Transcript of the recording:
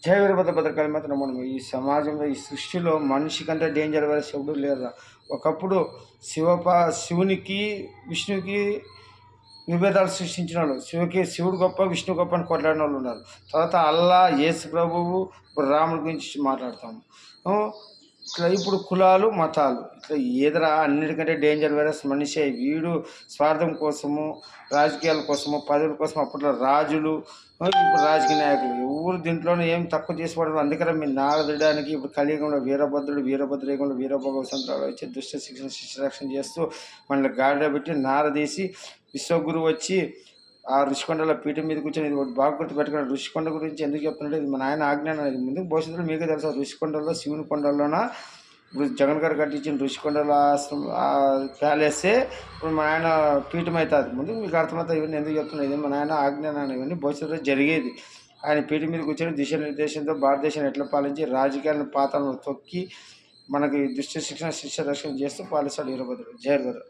జయ వీరభద్ర భద్రకాళి మాత్రం నమ్మను. ఈ సమాజంలో ఈ సృష్టిలో మనిషికంటే డేంజర్ వైరస్ ఎవడు లేరురా. ఒకప్పుడు శివునికి విష్ణువుకి విభేదాలు సృష్టించిన వాళ్ళు, శివుడు గొప్ప విష్ణు గొప్ప అని కొట్లాడిన వాళ్ళు ఉన్నారు. తర్వాత అల్లా యేసు ప్రభువు ఇప్పుడు రాముడి గురించి మాట్లాడతాము. ఇట్లా ఇప్పుడు కులాలు మతాలు ఇట్లా ఏదరా అన్నిటికంటే డేంజర్ వైరస్ మనిషే. వీడు స్వార్థం కోసము, రాజకీయాల కోసము, పదవుల కోసం అప్పట్లో రాజులు, ఇప్పుడు రాజకీయ నాయకులు ఎవరు దీంట్లోనే ఏం తక్కువ చేసుకోవడం. అందుకనే మీరు నారదడానికి ఇప్పుడు కలియుగంలో వీరభద్రయుగంలో వీరభగవసంతరాలు వచ్చి దుష్ట శిక్షణ శిక్షరక్షణ చేస్తూ మనల్ని గాడిలో పెట్టి నారదీసి విశ్వగురువు వచ్చి ఆ ఋషికొండలో పీఠం మీద కూర్చొని ఇది ఒకటి బాగా గుర్తుపెట్టుకున్నాడు. ఋషికొండ గురించి ఎందుకు చెప్తుంటే ఇది మా నాయన ఆజ్ఞానం అనేది ముందు భవిష్యత్తులో మీకే తెలుసు. ఋషికొండలో శివుని కొండల్లోన ఇప్పుడు జగన్ గారు కట్టించిన ఋషికొండల ప్యాలెస్సే ఇప్పుడు మా నాయన పీఠం అవుతుంది. ముందు మీకు అర్థమవుతుంది ఇవన్నీ ఎందుకు చెప్తున్నాయి. ఇది మా నాయన ఆజ్ఞానం ఇవన్నీ భవిష్యత్తులో జరిగేది. ఆయన పీఠం మీద కూర్చొని దిశానిర్దేశంతో భారతదేశాన్ని ఎట్లా పాలించి రాజకీయాలను పాతాలను తొక్కి మనకి దుష్ట శిక్షణ శిక్ష రక్షణ చేస్తూ పాలిస్తాడు వీరభద్రుడు. జయ వీరభద్రుడు.